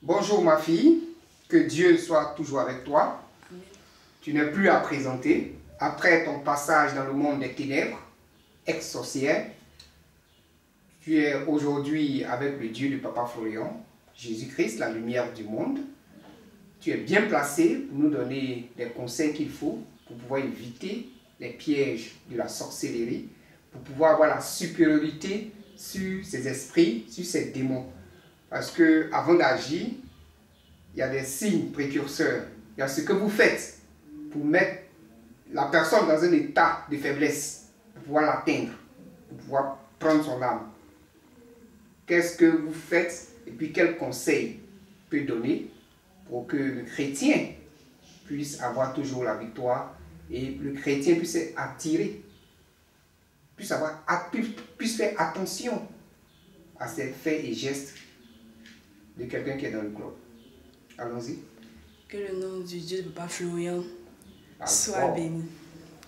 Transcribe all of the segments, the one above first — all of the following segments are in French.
Bonjour ma fille, que Dieu soit toujours avec toi. Amen. Tu n'es plus à présenter. Après ton passage dans le monde des ténèbres, ex-sorcière, tu es aujourd'hui avec le Dieu de Papa Florian, Jésus-Christ, la lumière du monde. Tu es bien placé pour nous donner les conseils qu'il faut pour pouvoir éviter les pièges de la sorcellerie, pour pouvoir avoir la supériorité sur ces esprits, sur ces démons. Parce que avant d'agir, il y a des signes précurseurs. Il y a ce que vous faites pour mettre la personne dans un état de faiblesse, pour pouvoir l'atteindre, pour pouvoir prendre son âme. Qu'est-ce que vous faites et puis quel conseil peut donner pour que le chrétien puisse avoir toujours la victoire et le chrétien puisse être attiré, puisse faire attention à ces faits et gestes de quelqu'un qui est dans le club. Allons-y. Que le nom du Dieu de Papa Florian soit Alors, béni.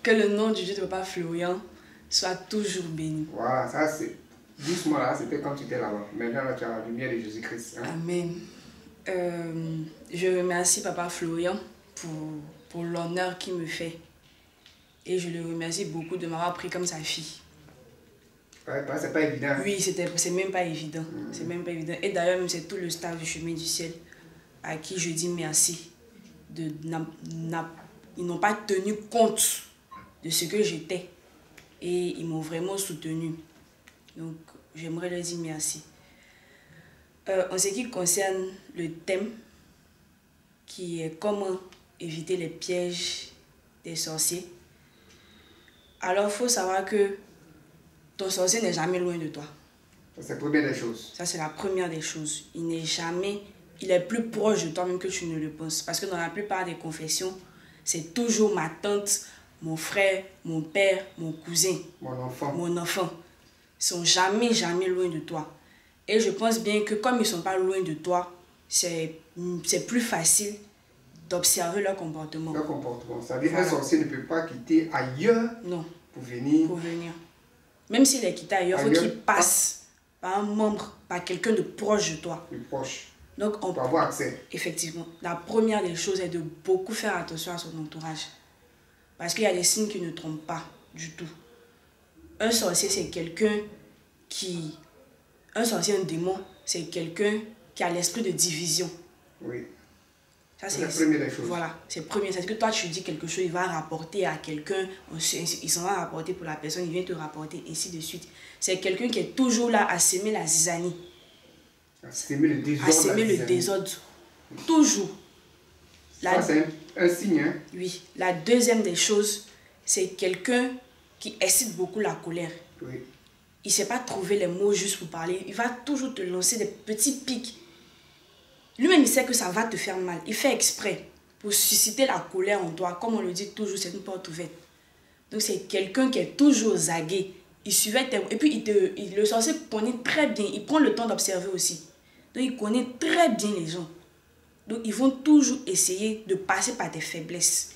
Que le nom du Dieu de Papa Florian soit toujours béni. voilà, ça c'est doucement là, c'était quand tu étais là-bas. Maintenant là, tu as la lumière de Jésus-Christ. Hein? Amen. Je remercie Papa Florian pour l'honneur qu'il me fait. Et je le remercie beaucoup de m'avoir pris comme sa fille. Ouais, c'est pas évident. Oui, c'est même pas évident. C'est même pas évident. Et d'ailleurs, même c'est tout le staff du Chemin du Ciel à qui je dis merci. Ils n'ont pas tenu compte de ce que j'étais. Et ils m'ont vraiment soutenu. Donc, j'aimerais leur dire merci. En ce qui concerne le thème, qui est comment éviter les pièges des sorciers, alors il faut savoir que ton sorcier n'est jamais loin de toi. C'est la première des choses. Ça, c'est la première des choses. Il est plus proche de toi même que tu ne le penses. Parce que dans la plupart des confessions, c'est toujours ma tante, mon frère, mon père, mon cousin, mon enfant. Ils sont jamais loin de toi. Et je pense bien que comme ils ne sont pas loin de toi, c'est plus facile d'observer leur comportement. Leur comportement. Ça veut dire qu'un sorcier ne peut pas quitter ailleurs pour venir. Même s'il est quitté ailleurs, il faut qu'il passe par un membre, par quelqu'un de proche de toi. De proche. Donc, on peut avoir accès. Effectivement. La première des choses est de beaucoup faire attention à son entourage. Parce qu'il y a des signes qui ne trompent pas du tout. Un sorcier, c'est quelqu'un qui... Un sorcier, un démon, c'est quelqu'un qui a l'esprit de division. Oui. Ça, c'est la première des choses. Voilà, c'est le premier. C'est que toi, tu dis quelque chose, il va rapporter à quelqu'un, il s'en va rapporter pour la personne, il vient te rapporter, ainsi de suite. C'est quelqu'un qui est toujours là à s'aimer la zizanie. À s'aimer le désordre. À s'aimer le désordre. Toujours. Ça, c'est un signe. Hein? Oui. La deuxième des choses, c'est quelqu'un qui excite beaucoup la colère. Oui. Il ne sait pas trouver les mots juste pour parler. Il va toujours te lancer des petits pics. Lui-même, il sait que ça va te faire mal. Il fait exprès pour susciter la colère en toi. Comme on le dit toujours, c'est une porte ouverte. Donc, c'est quelqu'un qui est toujours zagué. Il suivait tes... Et puis, le sorcier connaît très bien. Il prend le temps d'observer aussi. Donc, il connaît très bien les gens. Donc, ils vont toujours essayer de passer par tes faiblesses.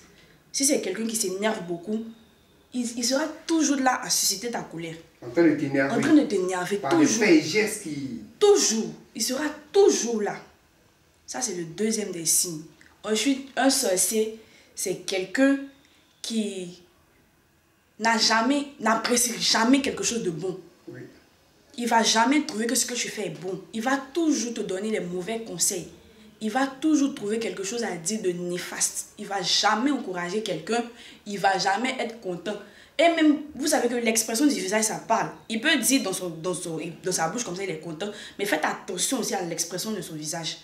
Si c'est quelqu'un qui s'énerve beaucoup, il sera toujours là à susciter ta colère. En train de t'énerver. En train de t'énerver. Par des faits et gestes qui... Toujours. Il sera toujours là. Ça, c'est le deuxième des signes. Ensuite, un sorcier, c'est quelqu'un qui n'apprécie jamais quelque chose de bon. Oui. Il ne va jamais trouver que ce que tu fais est bon. Il va toujours te donner les mauvais conseils. Il va toujours trouver quelque chose à dire de néfaste. Il ne va jamais encourager quelqu'un. Il ne va jamais être content. Et même, vous savez que l'expression du visage, ça parle. Il peut dire dans sa bouche comme ça, il est content. Mais faites attention aussi à l'expression de son visage.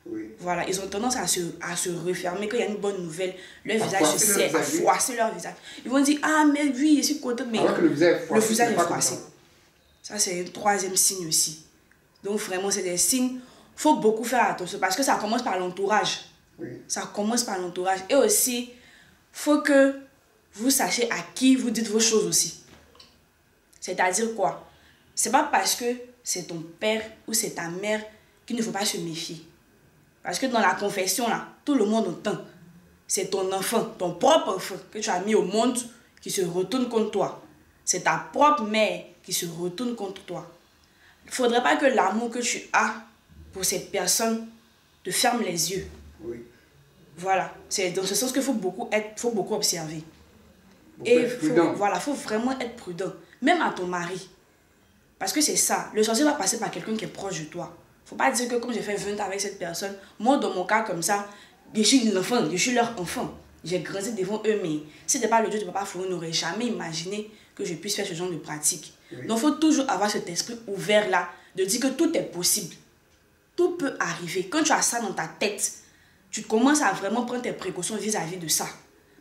Oui. Voilà, ils ont tendance à se refermer. Quand il y a une bonne nouvelle, leur visage se serre, à froisser leur visage. Ils vont dire, ah mais oui, je suis content. Mais alors que le visage est froissé. Ça, c'est un troisième signe aussi. Donc vraiment, c'est des signes. Il faut beaucoup faire attention parce que ça commence par l'entourage. Oui. Ça commence par l'entourage. Et aussi, il faut que vous sachiez à qui vous dites vos choses aussi. C'est-à-dire quoi? C'est pas parce que c'est ton père ou c'est ta mère qu'il ne faut pas se méfier. Parce que dans la confession, là, tout le monde entend. C'est ton enfant, ton propre enfant que tu as mis au monde qui se retourne contre toi. C'est ta propre mère qui se retourne contre toi. Il ne faudrait pas que l'amour que tu as pour cette personne te ferme les yeux. Oui. Voilà, c'est dans ce sens qu'il faut beaucoup observer. Voilà, faut vraiment être prudent, même à ton mari. Parce que c'est ça, le sorcier va passer par quelqu'un qui est proche de toi. Faut pas dire que comme j'ai fait 20 ans avec cette personne, moi dans mon cas comme ça, je suis l'enfant, je suis leur enfant. J'ai grandi devant eux, mais si ce n'était pas le Dieu de papa Florian, n'aurait jamais imaginé que je puisse faire ce genre de pratique. Oui. Donc il faut toujours avoir cet esprit ouvert là, de dire que tout est possible. Tout peut arriver. Quand tu as ça dans ta tête, tu commences à vraiment prendre tes précautions vis-à-vis de ça.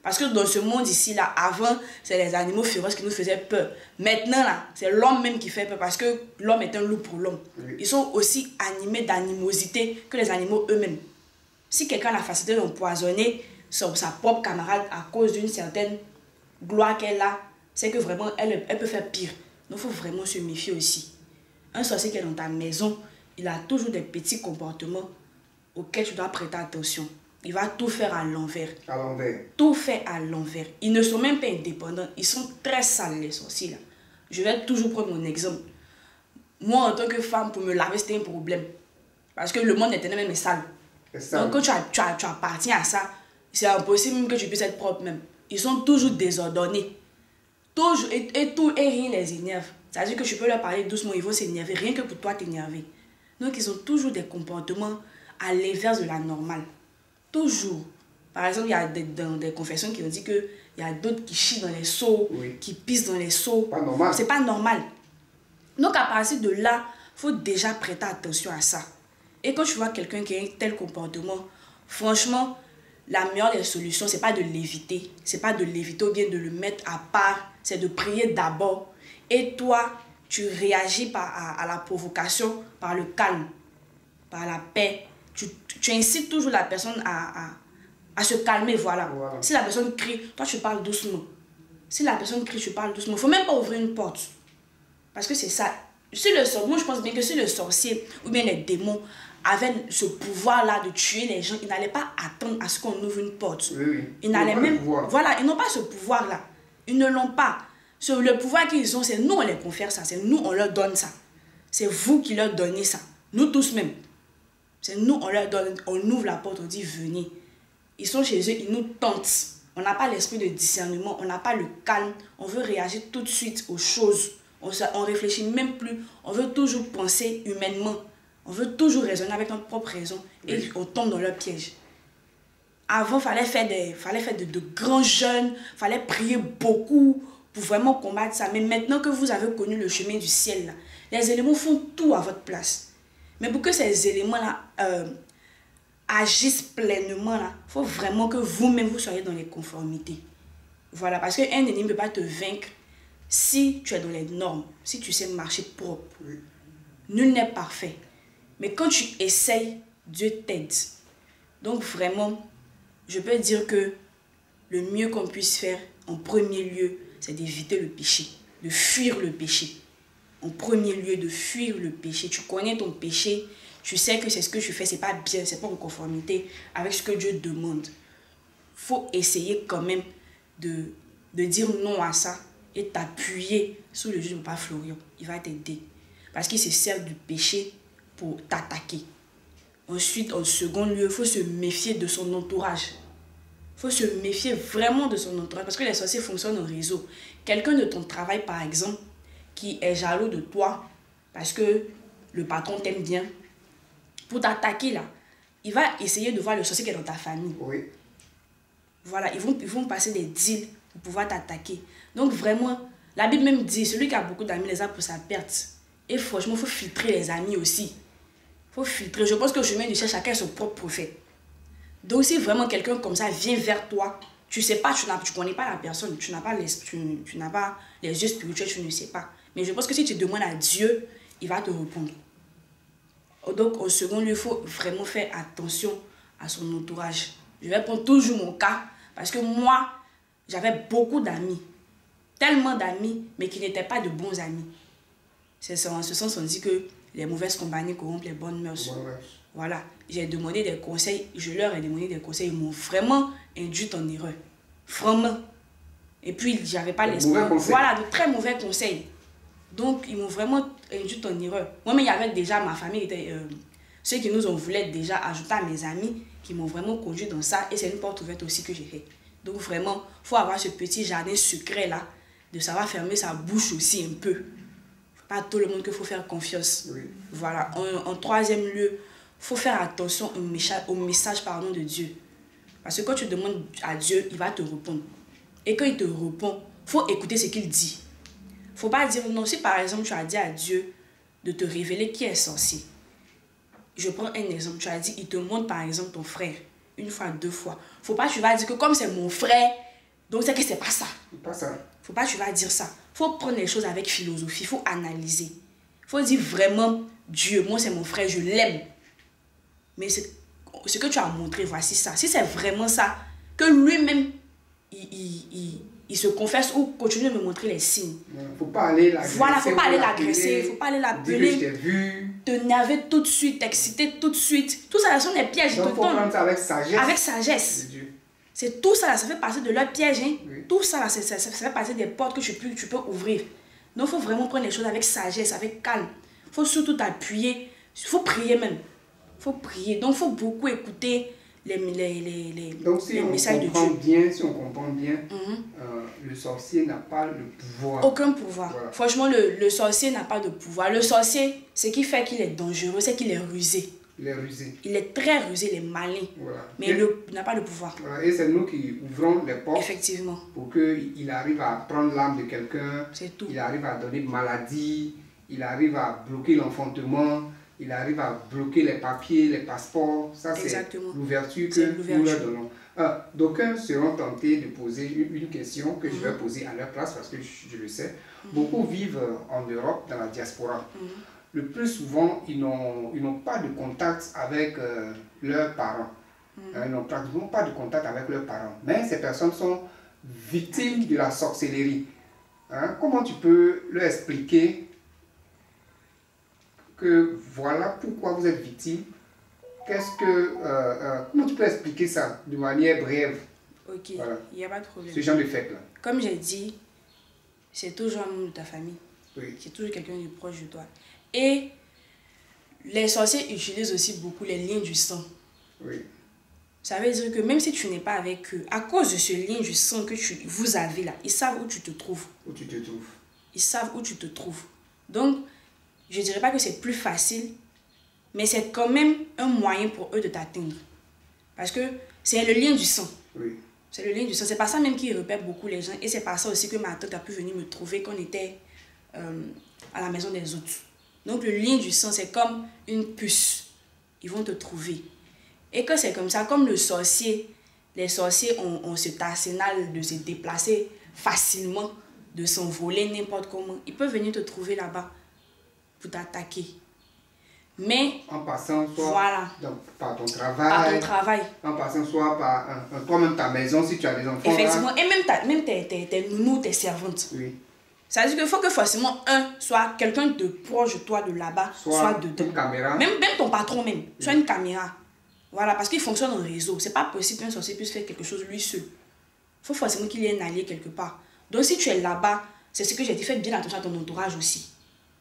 Parce que dans ce monde ici, là, avant, c'est les animaux féroces qui nous faisaient peur. Maintenant, là, c'est l'homme même qui fait peur parce que l'homme est un loup pour l'homme. Oui. Ils sont aussi animés d'animosité que les animaux eux-mêmes. Si quelqu'un a la facilité d'empoisonner sa propre camarade à cause d'une certaine gloire qu'elle a, c'est que vraiment, elle peut faire pire. Donc, il faut vraiment se méfier aussi. Un sorcier qui est dans ta maison, il a toujours des petits comportements auxquels tu dois prêter attention. Il va tout faire à l'envers. À l'envers. Tout fait à l'envers. Ils ne sont même pas indépendants. Ils sont très sales, les sorciers là. Je vais toujours prendre mon exemple. Moi, en tant que femme, pour me laver, c'était un problème. Parce que le monde éternel même est sale. Donc, quand tu appartiens à ça, c'est impossible même que tu puisses être propre même. Ils sont toujours désordonnés. Toujours, et rien les énerve. C'est-à-dire que je peux leur parler doucement, ils vont s'énerver. Rien que pour toi t'énerver. Donc, ils ont toujours des comportements à l'inverse de la normale. Toujours. Par exemple, il y a dans des confessions qui ont dit qu'il y a d'autres qui chient dans les seaux, oui, qui pissent dans les seaux. Pas normal. C'est pas normal. Donc, à partir de là, il faut déjà prêter attention à ça. Et quand tu vois quelqu'un qui a un tel comportement, franchement, la meilleure des solutions, c'est pas de l'éviter. C'est pas de l'éviter ou bien de le mettre à part. C'est de prier d'abord. Et toi, tu réagis à la provocation par le calme, par la paix. Tu incites toujours la personne à se calmer, voilà. Si la personne crie, toi tu parles doucement. Si la personne crie, tu parles doucement. Il ne faut même pas ouvrir une porte. Parce que c'est ça. Moi je pense bien que si le sorcier ou bien les démons avaient ce pouvoir-là de tuer les gens, ils n'allaient pas attendre à ce qu'on ouvre une porte. Oui, oui. Ils n'allaient même... Voilà, ils n'ont pas ce pouvoir-là. Ils ne l'ont pas. Le pouvoir qu'ils ont, c'est nous on les confère ça. C'est nous on leur donne ça. C'est vous qui leur donnez ça. Nous tous même. C'est nous, on leur donne, on ouvre la porte, on dit venez. Ils sont chez eux, ils nous tentent. On n'a pas l'esprit de discernement, on n'a pas le calme. On veut réagir tout de suite aux choses. On réfléchit même plus. On veut toujours penser humainement. On veut toujours raisonner avec notre propre raison. Et oui, on tombe dans leur piège. Avant, il fallait faire de grands jeûnes. Il fallait prier beaucoup pour vraiment combattre ça. Mais maintenant que vous avez connu le chemin du ciel, là, les éléments font tout à votre place. Mais pour que ces éléments-là agissent pleinement, il faut vraiment que vous-même, vous soyez dans les conformités. Voilà, parce qu'un ennemi ne peut pas te vaincre si tu es dans les normes, si tu sais marcher propre. Oui. Nul n'est parfait. Mais quand tu essayes, Dieu t'aide. Donc vraiment, je peux dire que le mieux qu'on puisse faire, en premier lieu, c'est d'éviter le péché, de fuir le péché. En premier lieu, de fuir le péché. Tu connais ton péché, tu sais que c'est ce que tu fais, c'est pas bien, c'est pas en conformité avec ce que Dieu demande. Il faut essayer quand même de dire non à ça et t'appuyer sur le Dieu de Papa Florian. Il va t'aider. Parce qu'il se sert du péché pour t'attaquer. Ensuite, en second lieu, il faut se méfier de son entourage. Il faut se méfier vraiment de son entourage parce que les sorciers fonctionnent en réseau. Quelqu'un de ton travail, par exemple, qui est jaloux de toi parce que le patron t'aime bien, pour t'attaquer là, il va essayer de voir le sorcier qui est dans ta famille. Oui. Voilà, ils vont passer des deals pour pouvoir t'attaquer. Donc vraiment, la Bible même dit, celui qui a beaucoup d'amis les a pour sa perte. Et franchement, il faut filtrer les amis aussi. Il faut filtrer. Je pense que le chemin du ciel, chacun a son propre prophète. Donc si vraiment quelqu'un comme ça vient vers toi, tu ne sais pas, tu ne connais pas la personne, tu n'as pas les yeux spirituels, tu ne sais pas. Mais je pense que si tu demandes à Dieu, il va te répondre. Donc, au second lieu, il faut vraiment faire attention à son entourage. Je vais prendre toujours mon cas, parce que moi, j'avais beaucoup d'amis. Tellement d'amis, mais qui n'étaient pas de bons amis. C'est en ce sens, on dit que les mauvaises compagnies corrompent les bonnes mœurs. Voilà, j'ai demandé des conseils, je leur ai demandé des conseils, ils m'ont vraiment induit en erreur. Vraiment. Et puis, j'avais pas l'esprit. Voilà, de très mauvais conseils. Donc, ils m'ont vraiment induit en erreur. Moi, mais il y avait déjà ma famille, Ceux qui nous ont voulu déjà ajouter à mes amis, qui m'ont vraiment conduit dans ça. Et c'est une porte ouverte aussi que j'ai fait. Donc vraiment, il faut avoir ce petit jardin secret là, de savoir fermer sa bouche aussi un peu. Pas à tout le monde qu'il faut faire confiance. Oui. Voilà. En troisième lieu, il faut faire attention au message pardon, de Dieu. Parce que quand tu demandes à Dieu, il va te répondre. Et quand il te répond, il faut écouter ce qu'il dit. Il ne faut pas dire non. Si par exemple tu as dit à Dieu de te révéler qui est sorcier. Je prends un exemple. Tu as dit, il te montre par exemple ton frère. Une fois, deux fois. Il ne faut pas que tu vas dire que comme c'est mon frère, donc c'est que c'est pas ça. Pas ça. Faut pas que tu vas dire ça. Faut prendre les choses avec philosophie. Faut analyser. Faut dire vraiment, Dieu, moi c'est mon frère, je l'aime. Mais ce que tu as montré, voici ça. Si c'est vraiment ça, que lui-même, il se confesse ou continue de me montrer les signes. Faut pas aller l'agresser. Voilà, faut pas aller l'agresser, faut pas aller l'appeler. Je t'ai vu. Te nerver tout de suite, t'exciter tout de suite. Tout ça, ce sont des pièges. Donc, il faut prendre ça avec sagesse. Avec sagesse. C'est tout ça, là, ça fait partie de leur piège. Hein. Oui. Tout ça, là, ça fait partie des portes que tu peux ouvrir. Donc, il faut vraiment prendre les choses avec sagesse, avec calme. Il faut surtout t'appuyer. Il faut prier même. Il faut prier. Donc, il faut beaucoup écouter les messages de Dieu. Si on comprend bien, le sorcier n'a pas le pouvoir. Aucun pouvoir. Voilà. Franchement, le sorcier n'a pas de pouvoir. Le sorcier, ce qui fait qu'il est dangereux, c'est qu'il est rusé. Il est rusé. Il est très rusé, il est malin. Voilà. Mais il n'a pas de pouvoir. Voilà. Et c'est nous qui ouvrons les portes. Effectivement. Pour qu'il arrive à prendre l'âme de quelqu'un. C'est tout. Il arrive à donner maladie. Il arrive à bloquer l'enfantement. Il arrive à bloquer les papiers, les passeports. Ça, c'est l'ouverture que nous leur donnons. D'aucuns seront tentés de poser une question que je vais poser à leur place parce que je le sais. Beaucoup vivent en Europe, dans la diaspora. Le plus souvent, ils n'ont pas de contact avec leurs parents. Ils n'ont pratiquement pas de contact avec leurs parents. Mais ces personnes sont victimes de la sorcellerie. Comment tu peux leur expliquer que voilà pourquoi vous êtes victime? Comment tu peux expliquer ça de manière brève? Ok, voilà. Il n'y a pas de problème. Ce genre de fait-là. Comme j'ai dit, c'est toujours un membre de ta famille. Oui. C'est toujours quelqu'un de proche de toi. Et les sorciers utilisent aussi beaucoup les liens du sang. Oui. Ça veut dire que même si tu n'es pas avec eux, à cause de ce lien du sang que vous avez là, ils savent où tu te trouves. Où tu te trouves. Ils savent où tu te trouves. Donc, je ne dirais pas que c'est plus facile, mais c'est quand même un moyen pour eux de t'atteindre. Parce que c'est le lien du sang. Oui. C'est le lien du sang. C'est par ça même qu'ils repèrent beaucoup les gens. Et c'est par ça aussi que ma tante a pu venir me trouver quand on était à la maison des autres. Donc, le lien du sang, c'est comme une puce. Ils vont te trouver. Et que c'est comme ça, comme le sorcier, les sorciers ont cet arsenal de se déplacer facilement, de s'envoler n'importe comment. Ils peuvent venir te trouver là-bas pour t'attaquer. Mais en passant soit voilà, par ton travail, en passant soit par toi-même ta maison si tu as des enfants. Effectivement, là. Et même tes nounous, tes servantes. Oui. Ça veut dire qu'il faut que forcément soit quelqu'un de proche de toi, de là-bas, soit dedans. Une caméra. Même ton patron même, soit une caméra. Voilà, parce qu'il fonctionne en réseau. C'est pas possible qu'un sorcier puisse faire quelque chose lui seul. Il faut forcément qu'il y ait un allié quelque part. Donc si tu es là-bas, c'est ce que j'ai dit, fais bien attention à ton entourage aussi.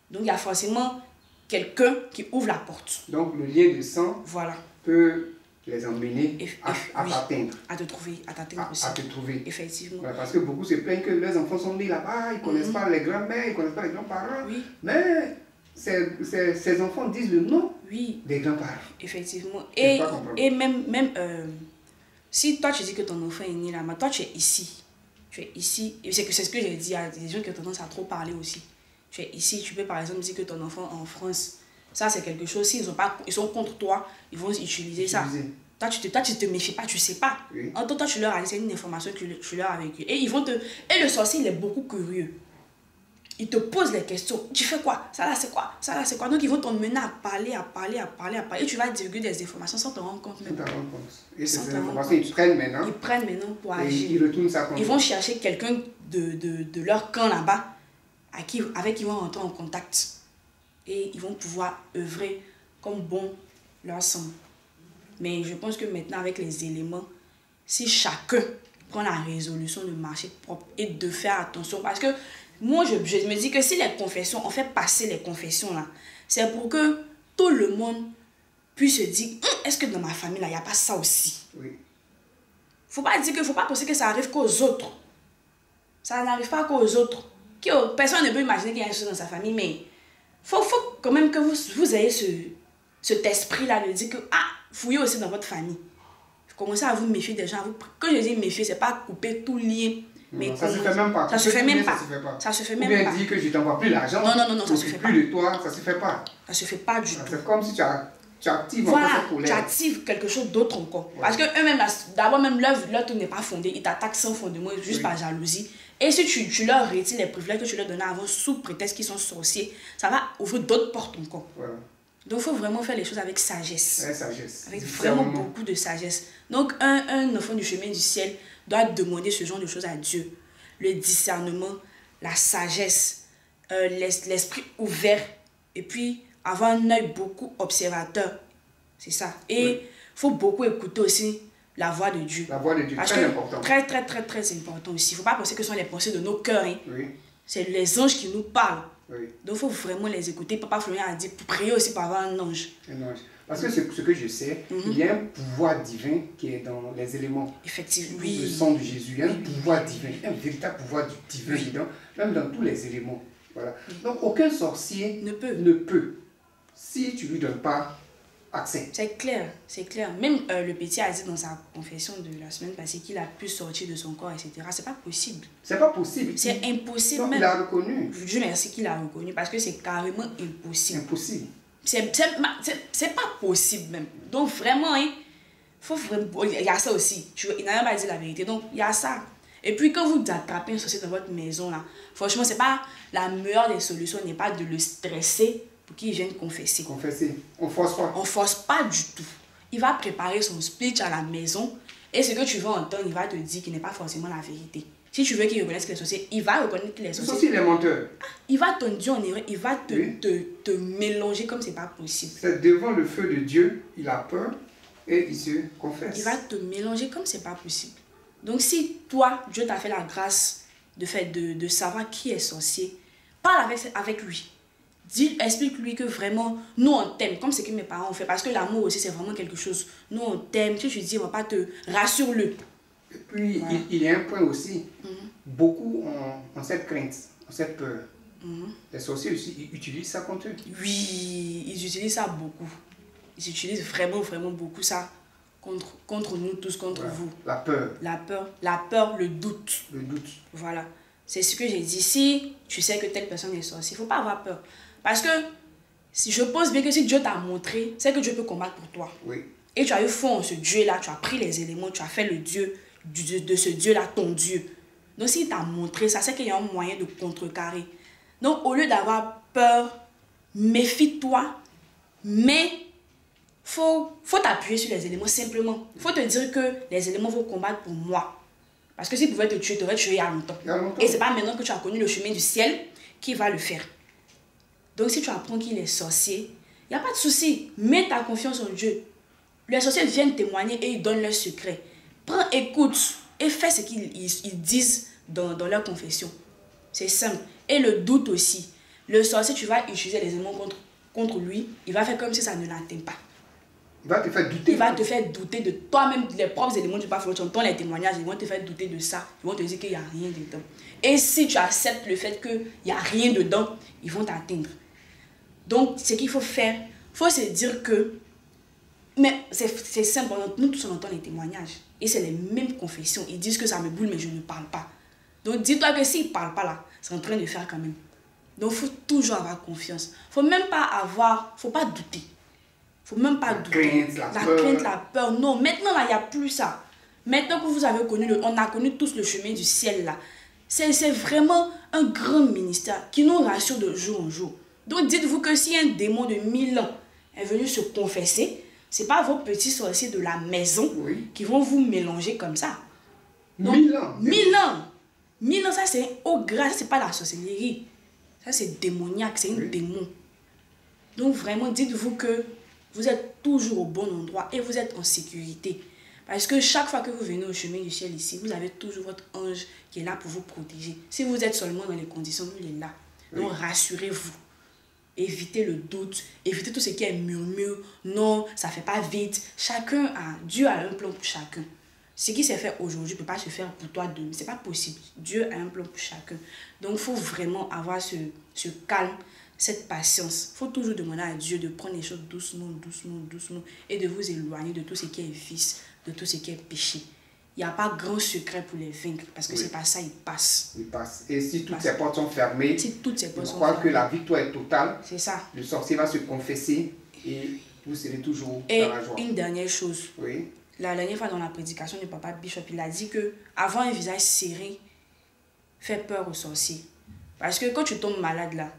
Donc il y a forcément quelqu'un qui ouvre la porte. Donc le lien de sang peut les emmener à t'atteindre. À te trouver, à t'atteindre aussi. À te trouver. Effectivement. Voilà, parce que beaucoup se plaignent que leurs enfants sont nés là-bas, ils ne connaissent pas les grands-mères, ils ne connaissent pas les grands-parents. Oui. Mais ces enfants disent le nom des grands-parents. Effectivement. Et même si toi tu dis que ton enfant est né là-bas, toi tu es ici. Tu es ici. Et c'est ce que j'ai dit, il y a des gens qui ont tendance à trop parler aussi. Tu es ici, tu peux par exemple dire que ton enfant est en France. Ça c'est quelque chose, s'ils sont contre toi, ils vont utiliser ça. Toi tu te méfies pas, tu sais pas. Oui. En tout cas, tu leur as dit, c'est une information que tu leur as vécue. Et et le sorcier, il est beaucoup curieux. Il te pose les questions. Tu fais quoi? Ça là, c'est quoi? Ça là, c'est quoi? Donc, ils vont t'emmener à parler. Et tu vas divulguer des informations sans te rendre compte. Sans te rendre compte. Et ces informations, ils prennent maintenant. Ils prennent maintenant pour agir. Et ils retournent ça contre. Ils vont chercher quelqu'un de leur camp là-bas avec qui ils vont rentrer en contact. Et ils vont pouvoir œuvrer comme bon leur semble. Mais je pense que maintenant, avec les éléments, si chacun prend la résolution de marcher propre et de faire attention, parce que moi, je me dis que si les confessions, on fait passer les confessions là, c'est pour que tout le monde puis se dire, est-ce que dans ma famille, là, il n'y a pas ça aussi? Oui. Faut pas penser que ça arrive qu'aux autres. Ça n'arrive pas qu'aux autres. Personne ne peut imaginer qu'il y a une chose dans sa famille, mais faut quand même que vous ayez cet esprit-là de dire que, fouillez aussi dans votre famille. Commencez à vous méfier des gens. Quand je dis méfier, c'est pas couper tout lien. Mais non, ça se fait même pas. Ça se fait même pas. Ça se fait même pas. Ou bien dire que je t'envoie plus l'argent. Non, ça se fait pas. Plus de toi, ça se fait pas. Ça se fait pas du tout. C'est comme si tu actives voilà, encore cette colère. tu actives quelque chose d'autre encore. Ouais. Parce que eux-mêmes, d'abord même leur truc n'est pas fondé. Ils t'attaquent sans fondement, juste par jalousie. Et si tu leur retires les privilèges que tu leur donnais avant sous prétexte qu'ils sont sorciers, ça va ouvrir d'autres portes encore. Voilà. Donc il faut vraiment faire les choses avec sagesse. Ouais, sagesse. Avec vraiment beaucoup de sagesse. Donc un enfant du chemin du ciel doit demander ce genre de choses à Dieu. Le discernement, la sagesse, l'esprit ouvert, et puis avoir un œil beaucoup observateur. C'est ça. Et il faut beaucoup écouter aussi la voix de Dieu. La voix de Dieu, parce très que important. Très, très, très, très important aussi. Il ne faut pas penser que ce sont les pensées de nos cœurs. Hein. Oui. C'est les anges qui nous parlent. Oui. Donc il faut vraiment les écouter. Papa Florian a dit pour prier aussi pour avoir un ange. Un ange. Parce que ce que je sais, il y a un pouvoir divin qui est dans les éléments. Effectivement, oui. Le sang de Jésus, il y a un pouvoir divin, un véritable pouvoir divin dedans, même dans tous les éléments. Voilà. Donc aucun sorcier ne peut si tu ne lui donnes pas accès. C'est clair, c'est clair. Même le petit a dit dans sa confession de la semaine passée qu'il a pu sortir de son corps, etc. C'est pas possible. C'est pas possible. C'est impossible. Donc, il a reconnu. Dieu merci qu'il a reconnu parce que c'est carrément impossible. Impossible. C'est pas possible même. Donc vraiment, il y a ça aussi. Il n'a même pas dit la vérité. Donc il y a ça. Et puis quand vous attrapez un sorcier dans votre maison, là, franchement, c'est pas la meilleure des solutions, n'est pas de le stresser pour qu'il vienne confesser. Confesser. On force pas. On force pas du tout. Il va préparer son speech à la maison et ce que tu vas entendre, il va te dire qu'il n'est pas forcément la vérité. Si tu veux qu'il reconnaisse qu'il est sorcier, il va reconnaître qu'il est sorcier. C'est aussi les menteurs. Il va t'induire en erreur, il va te mélanger comme c'est pas possible. C'est devant le feu de Dieu, il a peur et il se confesse. Il va te mélanger comme c'est pas possible. Donc si toi, Dieu t'a fait la grâce de savoir qui est sorcier, parle avec lui. Explique-lui que vraiment, nous on t'aime, comme ce que mes parents ont fait, parce que l'amour aussi c'est vraiment quelque chose. Nous on t'aime, si tu dis on va pas te rassure-le. Et puis voilà. il y a un point aussi, beaucoup ont cette crainte, ont cette peur. Les sorciers aussi, ils utilisent ça contre eux. Oui, ils utilisent ça beaucoup. Ils utilisent vraiment, vraiment beaucoup ça contre nous tous, contre vous. La peur. La peur, le doute. Le doute. Voilà. C'est ce que j'ai dit. Si tu sais que telle personne est sorcière, il ne faut pas avoir peur. Parce que si je pense bien que si Dieu t'a montré, c'est que Dieu peut combattre pour toi. Oui. Et tu as eu foi en ce Dieu-là, tu as pris les éléments, tu as fait le Dieu de ce Dieu-là ton Dieu. Donc s'il t'a montré ça, c'est qu'il y a un moyen de contrecarrer. Donc au lieu d'avoir peur, méfie-toi, mais faut t'appuyer sur les éléments simplement. Il faut te dire que les éléments vont combattre pour moi. Parce que s'ils pouvaient te tuer, t'aurais tué il y a longtemps. Et ce n'est pas maintenant que tu as connu le chemin du ciel qui va le faire. Donc si tu apprends qu'il est sorcier, il n'y a pas de souci. Mets ta confiance en Dieu. Les sorciers viennent témoigner et ils donnent leurs secrets. Prends, écoute et fais ce qu'ils disent dans leur confession. C'est simple. Et le doute aussi. Le sorcier, tu vas utiliser les éléments contre lui. Il va faire comme si ça ne l'atteint pas. Il va te faire douter. Il va te faire douter de toi-même, les propres éléments du parfum. Tu entends les témoignages, ils vont te faire douter de ça. Ils vont te dire qu'il n'y a rien dedans. Et si tu acceptes le fait qu'il n'y a rien dedans, ils vont t'atteindre. Donc, ce qu'il faut faire, il faut se dire que... Mais c'est simple, nous tous on entend les témoignages. Et c'est les mêmes confessions. Ils disent que ça me boule, mais je ne parle pas. Donc, dis-toi que s'ils ne parlent pas là, c'est en train de faire quand même. Donc, il faut toujours avoir confiance. Il ne faut pas douter. Il ne faut même pas douter. La crainte, la peur. Non, maintenant, là, il n'y a plus ça. Maintenant que vous avez on a connu tous le chemin du ciel, là. C'est vraiment un grand ministère qui nous rassure de jour en jour. Donc, dites-vous que si un démon de 1000 ans est venu se confesser, ce n'est pas vos petits sorciers de la maison qui vont vous mélanger comme ça. 1000 ans. 1000 ans. 1000 ans, ça, c'est un haut grade. Ça, ce n'est pas la sorcellerie. Ça, c'est démoniaque. C'est un démon. Donc, vraiment, dites-vous que vous êtes toujours au bon endroit et vous êtes en sécurité. Parce que chaque fois que vous venez au chemin du ciel ici, vous avez toujours votre ange qui est là pour vous protéger. Si vous êtes seulement dans les conditions où il est là. Donc rassurez-vous. éviter le doute, éviter tout ce qui est murmure. Non, ça ne fait pas vite. Dieu a un plan pour chacun. Ce qui s'est fait aujourd'hui ne peut pas se faire pour toi demain. Ce n'est pas possible. Dieu a un plan pour chacun. Donc, il faut vraiment avoir ce calme, cette patience. Il faut toujours demander à Dieu de prendre les choses doucement, doucement, doucement et de vous éloigner de tout ce qui est vice, de tout ce qui est péché. Il n'y a pas grand secret pour les vaincre parce que c'est pas ça, ils passent. Ils passent. Et si toutes ces portes sont fermées, je crois que la victoire est totale. C'est ça. Le sorcier va se confesser et vous serez toujours dans la joie. Et une dernière chose. Oui. La dernière fois dans la prédication du papa Bishop, il a dit que avoir un visage serré fait peur aux sorciers. Parce que quand tu tombes malade là,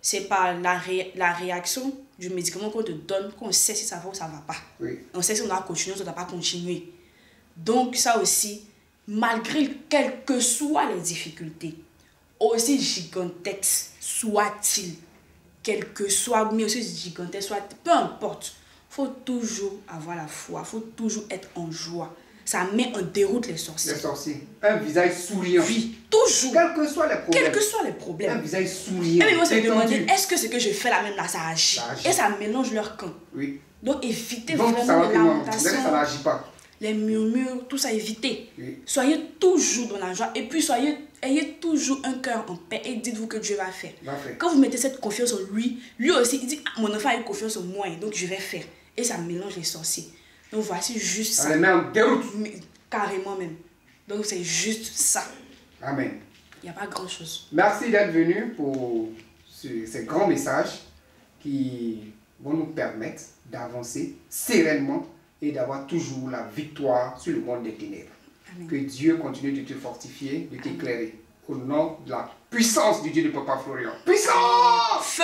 c'est par la réaction du médicament qu'on te donne qu'on sait si ça va ou ça ne va pas. Oui. On sait si on doit continuer ou si on ne doit pas continuer. Donc ça aussi, malgré quelles que soient les difficultés, aussi gigantesques soient-ils, quelles que soient, mais aussi gigantesques soient, peu importe, il faut toujours avoir la foi, il faut toujours être en joie. Ça met en déroute les sorciers. Les sorciers. Un visage souriant. Oui, toujours. Quels que soient les problèmes. Quels que soient les problèmes. Un visage souriant. Et ils vont se demander, est-ce que ce que je fais là même là, ça agit? Et ça mélange leur camp. Oui. Donc évitez Donc, vraiment les lamentations. Ça n'agit pas. Les murmures, tout ça, évitez. Oui. Soyez toujours dans la joie. Et puis, ayez toujours un cœur en paix. Et dites-vous que Dieu va faire. Quand vous mettez cette confiance en lui, lui aussi, il dit, mon enfant a eu confiance en moi, donc je vais faire. Et ça mélange les sorciers. Donc, voici juste ça. Ça les met en déroute. Carrément même. Donc, c'est juste ça. Amen. Il n'y a pas grand-chose. Merci d'être venu pour ces grands messages qui vont nous permettre d'avancer sereinement et d'avoir toujours la victoire sur le monde des ténèbres. Amen. Que Dieu continue de te fortifier, de t'éclairer. Au nom de la puissance du Dieu de Papa Florian. Puissance! Feu!